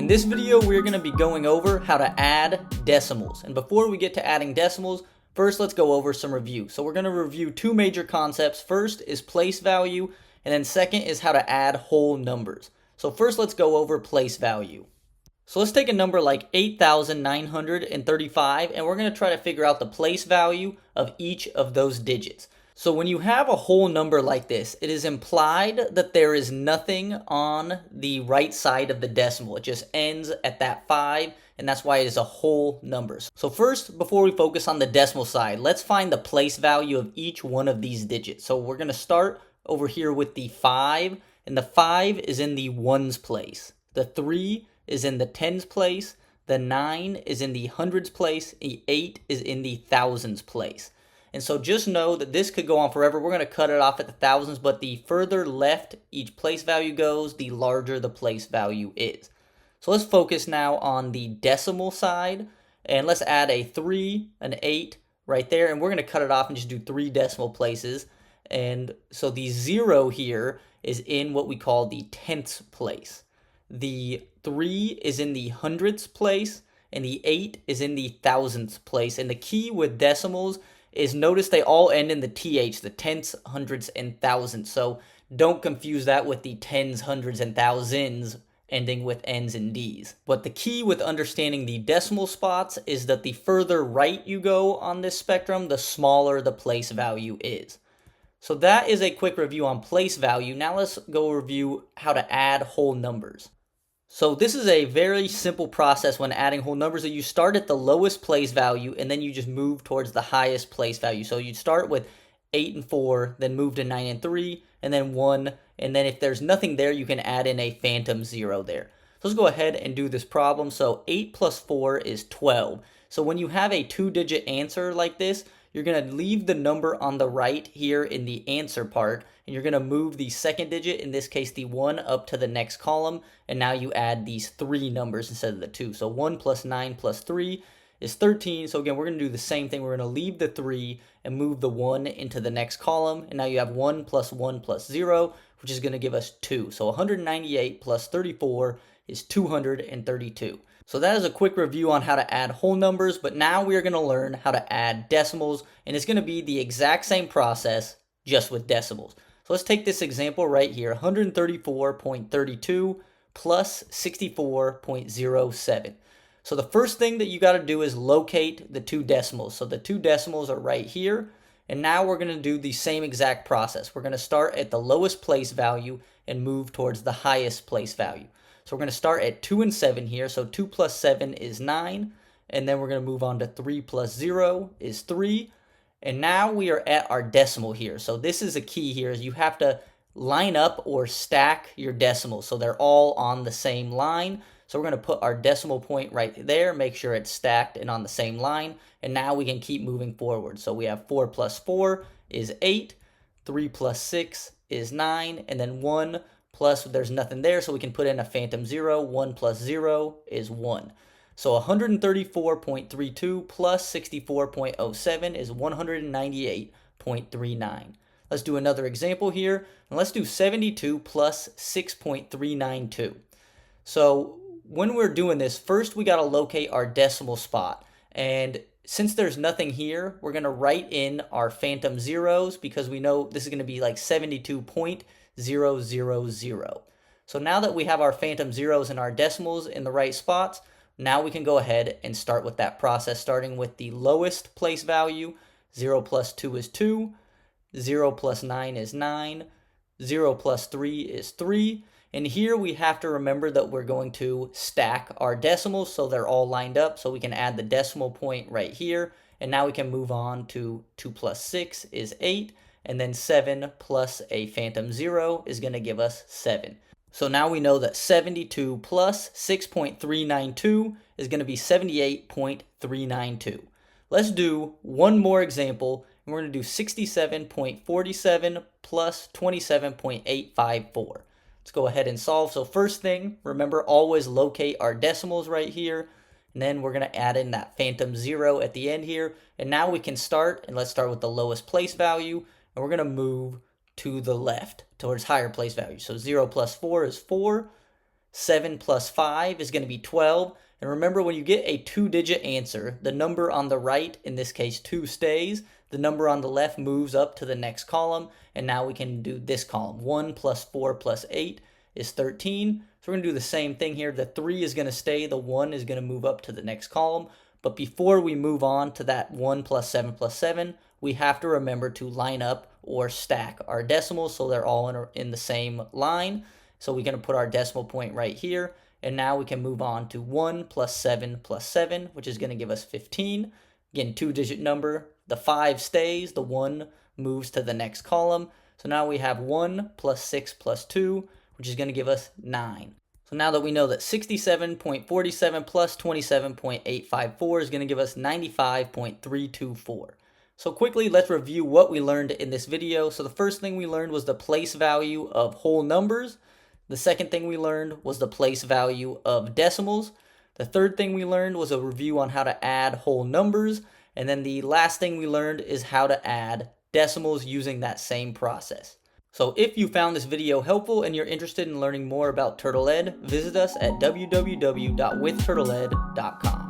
In this video, we're going to be going over how to add decimals. And before we get to adding decimals, first let's go over some review. So we're going to review two major concepts. First is place value, and then second is how to add whole numbers. So first let's go over place value. So let's take a number like 8,935, and we're going to try to figure out the place value of each of those digits. So when you have a whole number like this, it is implied that there is nothing on the right side of the decimal. It just ends at that 5, and that's why it is a whole number. So first, before we focus on the decimal side, let's find the place value of each one of these digits. So we're going to start over here with the 5, and the 5 is in the ones place. The 3 is in the tens place. The 9 is in the hundreds place. The 8 is in the thousands place. And so just know that this could go on forever. We're going to cut it off at the thousands, but the further left each place value goes, the larger the place value is. So let's focus now on the decimal side, and let's add a 3, an 8 right there, and we're going to cut it off and just do 3 decimal places. And so the 0 here is in what we call the tenths place. The 3 is in the hundredths place, and the 8 is in the thousandths place. And the key with decimals is notice they all end in the TH, the tenths, hundreds, and thousands. So don't confuse that with the tens, hundreds, and thousands ending with N's and D's. But the key with understanding the decimal spots is that the further right you go on this spectrum, the smaller the place value is. So that is a quick review on place value. Now let's go review how to add whole numbers. So this is a very simple process when adding whole numbers. That you start at the lowest place value and then you just move towards the highest place value. So you'd start with 8 and 4, then move to 9 and 3, and then 1, and then if there's nothing there, you can add in a phantom 0 there. So let's go ahead and do this problem. So 8 plus 4 is 12. So when you have a 2-digit answer like this, you're going to leave the number on the right here in the answer part, and you're going to move the second digit, in this case the 1, up to the next column, and now you add these 3 numbers instead of the 2. So 1 plus 9 plus 3 is 13. So again, we're going to do the same thing. We're going to leave the 3 and move the 1 into the next column, and now you have 1 plus 1 plus 0, which is going to give us 2. So 198 plus 34 is 232. So that is a quick review on how to add whole numbers, but now we are going to learn how to add decimals, and it's going to be the exact same process, just with decimals. So let's take this example right here, 134.32 plus 64.07. So the first thing that you got to do is locate the two decimals. So the two decimals are right here, and now we're going to do the same exact process. We're going to start at the lowest place value and move towards the highest place value. So we're going to start at 2 and 7 here. So 2 plus 7 is 9. And then we're going to move on to 3 plus 0 is 3. And now we are at our decimal here. So this is a key here, is you have to line up or stack your decimals so they're all on the same line. So we're going to put our decimal point right there, make sure it's stacked and on the same line. And now we can keep moving forward. So we have 4 plus 4 is 8. 3 plus 6 is 9. And then 1 plus, there's nothing there, so we can put in a phantom 0. 1 plus 0 is 1. So 134.32 plus 64.07 is 198.39. Let's do another example here, and let's do 72 plus 6.392. So when we're doing this, first we got to locate our decimal spot. And since there's nothing here, we're going to write in our phantom zeros because we know this is going to be like 72.000. So now that we have our phantom zeros and our decimals in the right spots, now we can go ahead and start with that process, starting with the lowest place value. 0 plus 2 is 2. 0 plus 9 is 9. 0 plus 3 is 3. And here we have to remember that we're going to stack our decimals so they're all lined up. So we can add the decimal point right here. And now we can move on to 2 plus 6 is 8. And then 7 plus a phantom 0 is going to give us 7. So now we know that 72 plus 6.392 is going to be 78.392. Let's do one more example, and we're going to do 67.47 plus 27.854. Let's go ahead and solve. So first thing, remember, always locate our decimals right here. And then we're going to add in that phantom 0 at the end here. And now we can start, and let's start with the lowest place value. And we're going to move to the left towards higher place value. So 0 plus 4 is 4. 7 plus 5 is going to be 12. And remember, when you get a 2-digit answer, the number on the right, in this case 2, stays. The number on the left moves up to the next column. And now we can do this column. 1 plus 4 plus 8 is 13. So we're going to do the same thing here. The 3 is going to stay. The 1 is going to move up to the next column. But before we move on to that 1 plus 7, we have to remember to line up or stack our decimals so they're all in the same line. So we're going to put our decimal point right here. And now we can move on to 1 plus 7, which is going to give us 15. Again, 2-digit number. The 5 stays. The 1 moves to the next column. So now we have 1 plus 6 plus 2, which is going to give us 9. So now that we know that 67.47 plus 27.854 is going to give us 95.324. So quickly, let's review what we learned in this video. So the first thing we learned was the place value of whole numbers. The second thing we learned was the place value of decimals. The third thing we learned was a review on how to add whole numbers. And then the last thing we learned is how to add decimals using that same process. So if you found this video helpful and you're interested in learning more about TurtlEd, visit us at www.withturtled.com.